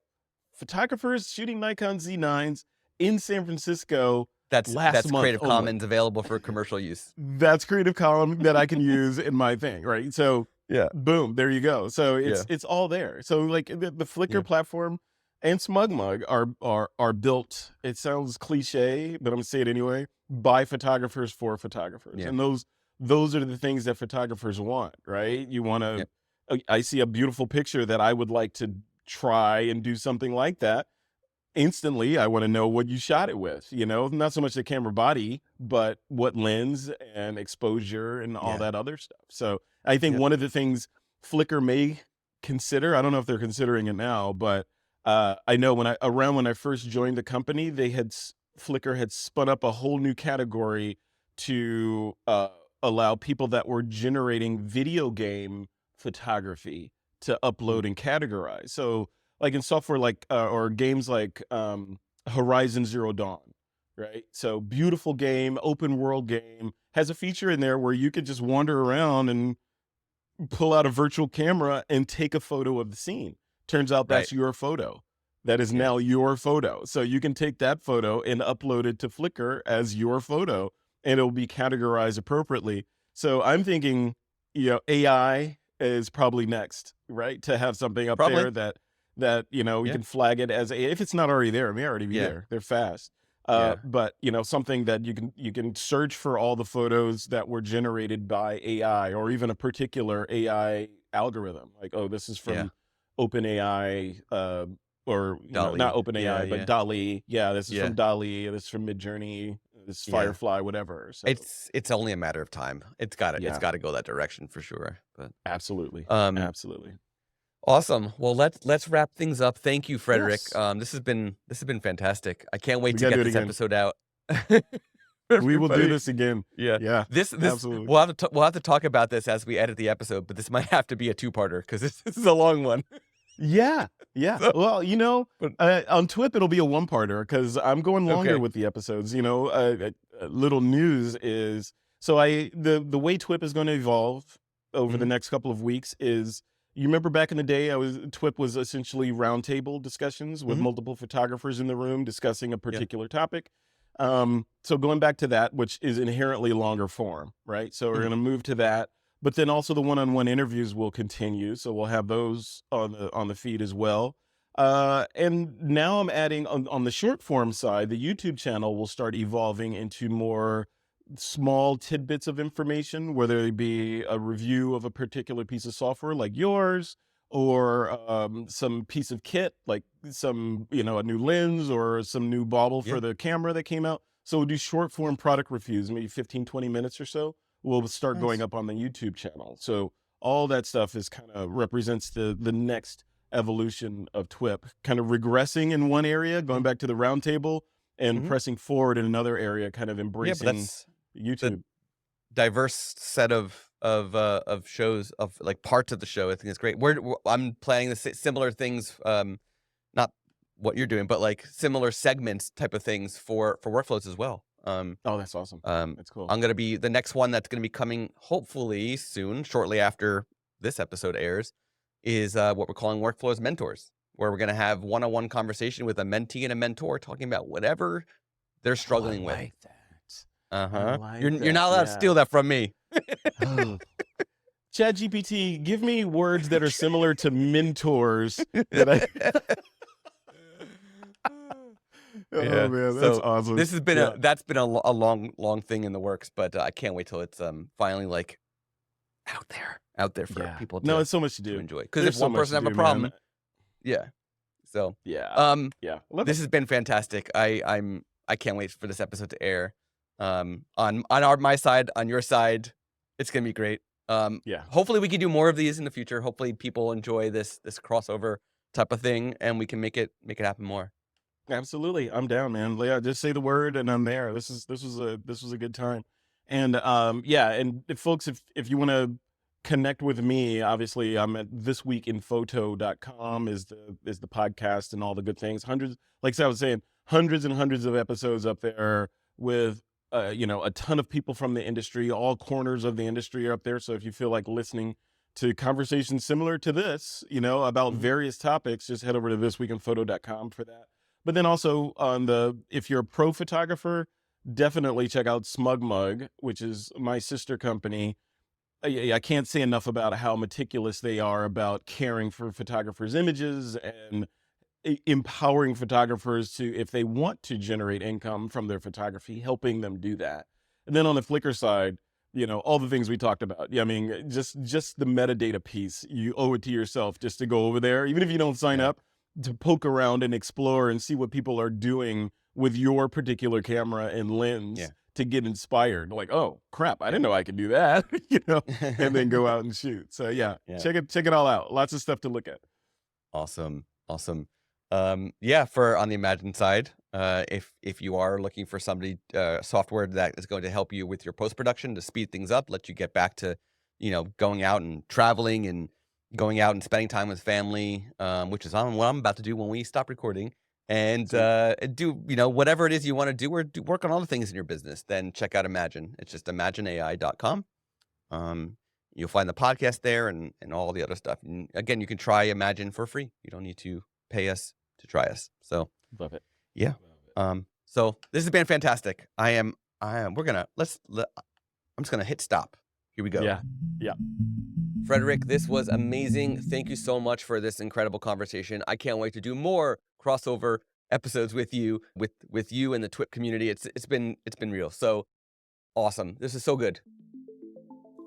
Photographers shooting Nikon Z9s in San Francisco last That's month Creative only. Commons available for commercial use. That's Creative Column that I can use in my thing, right? So Yeah. boom, there you go. So Yeah. it's all there. So like the Yeah. Flickr platform and SmugMug are built. It sounds cliche, but I'm gonna say it anyway. By photographers for photographers, Yeah. and those are the things that photographers want, right? You want to. Yep. I see a beautiful picture that I would like to try and do something like that. Instantly, I want to know what you shot it with, not so much the camera body, but what lens and exposure and all Yeah. that other stuff. So I think Yep. one of the things Flickr may consider, I don't know if they're considering it now, but I know when I first joined the company, Flickr had spun up a whole new category to allow people that were generating video game photography to upload and categorize. So like in software like or games like Horizon Zero Dawn, right? So beautiful game, open world game, has a feature in there where you could just wander around and pull out a virtual camera and take a photo of the scene. Turns out Right. that's your photo. That is Yeah. now your photo. So you can take that photo and upload it to Flickr as your photo, and it'll be categorized appropriately. So I'm thinking, AI is probably next, right? To have something up Probably. there that we Yeah. can flag it as if it's not already there, it may already be Yeah. there. They're fast. Yeah. But something that you can search for all the photos that were generated by AI or even a particular AI algorithm. Like, oh, this is Yeah. from OpenAI, or not Dolly. Yeah. OpenAI, but Yeah. Dolly. Yeah, this is Yeah. from Dolly. This is from Midjourney. This is Yeah. Firefly, whatever. So It's only a matter of time. It's got yeah, to go that direction for sure. But absolutely, absolutely. awesome. Well, let's wrap things up. Thank you, Frederick. Yes, This has been fantastic. I can't wait we to gotta get do it this again. episode out. We will do Everybody. this again. Yeah. Yeah, This absolutely. we'll have to talk about this as we edit the episode, but this might have to be a two-parter because this is a long one. Yeah, yeah. So, Well, but on TWIP it'll be a one-parter because I'm going longer okay. with the episodes. Little news is the way TWIP is going to evolve over the Mhm. next couple of weeks is you remember back in the day TWIP was essentially roundtable discussions with Mhm. multiple photographers in the room discussing a particular topic. So going back to that, which is inherently longer form, right? So we're Mhm. going to move to that. But then also the one-on-one interviews will continue, so we'll have those on the feed as well. And now I'm adding on the short form side, the YouTube channel will start evolving into more small tidbits of information, whether it be a review of a particular piece of software like yours, or some piece of kit like some a new lens or some new bobble Yeah. for the camera that came out. So we'll do short form product reviews, maybe 15-20 minutes or so will start going Nice. up on the YouTube channel. So all that stuff is kind of represents the next evolution of TWIP, kind of regressing in one area, going Mhm. back to the roundtable, and Mhm. pressing forward in another area, kind of Yeah, but embracing that's the YouTube. diverse set of shows of like parts of the show. I think it's great. I'm planning similar things. Not what you're doing, but like similar segments type of things for workflows as well. Oh, that's awesome. That's cool. I'm gonna be the next one that's gonna be coming hopefully soon, shortly after this episode airs, is what we're calling Workflows Mentors, where we're gonna have one-on-one conversation with a mentee and a mentor talking about whatever they're Oh, I struggling with. like that. I Uh-huh. like You're that. not allowed to Yeah. steal that from me. Oh. ChatGPT, give me words that are similar to mentors that I. Oh Yeah. man, that's So awesome. this has been Yeah. that's been a long thing in the works, but I can't wait till it's finally like out there for Yeah. people No, to it's so much to do. enjoy. Because There's if so one much person to have a do, problem, man. yeah. So Yeah. Yeah. Love this it. has been fantastic. I can't wait for this episode to air. On my side, on your side, it's gonna be great. Yeah. Hopefully we can do more of these in the future. Hopefully people enjoy this crossover type of thing, and we can make it happen more. Absolutely. I'm down, man. Yeah, just say the word and I'm there. This was a good time. And yeah, and folks, if you want to connect with me, obviously I'm at thisweekinphoto.com is the podcast and all the good things. Hundreds, like I was saying, hundreds and hundreds of episodes up there with a ton of people from the industry, all corners of the industry are up there. So if you feel like listening to conversations similar to this, about Mhm. various topics, just head over to thisweekinphoto.com for that. But then also if you're a pro photographer, definitely check out SmugMug, which is my sister company. I can't say enough about how meticulous they are about caring for photographers' images and empowering photographers to, if they want to generate income from their photography, helping them do that. And then on the Flickr side, all the things we talked about. Yeah, I mean, just the metadata piece, you owe it to yourself just to go over there, even if you don't sign Yeah. up, to poke around and explore and see what people are doing with your particular camera and lens Yeah. to get inspired. Like, oh crap, I Yeah. didn't know I could do that, and then go out and shoot. So yeah, Yeah. check it all out. Lots of stuff to look at. Awesome. Yeah, for on the Imagine side, if you are looking for somebody software that is going to help you with your post production to speed things up, let you get back to, going out and traveling and going out and spending time with family, which is what I'm about to do when we stop recording, and do whatever it is you want to do, or work on all the things in your business, then check out Imagine. It's just imagen-ai.com. You'll find the podcast there and all the other stuff. And again, you can try Imagine for free. You don't need to pay us to try us. So Love it. yeah. So this has been fantastic. I'm just gonna hit stop. Here we go. Yeah. Frederick, this was amazing. Thank you so much for this incredible conversation. I can't wait to do more crossover episodes with you, with you and the TWIP community. It's been real. So awesome. This is so good.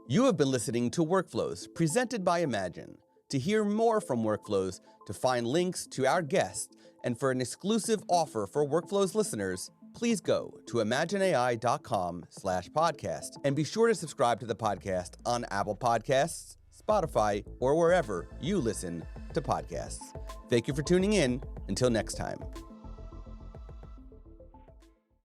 You have been listening to Workflows, presented by Imagine. To hear more from Workflows, to find links to our guests, and for an exclusive offer for Workflows listeners, please go to imagen-ai.com/podcast and be sure to subscribe to the podcast on Apple Podcasts, Spotify, or wherever you listen to podcasts. Thank you for tuning in. Until next time.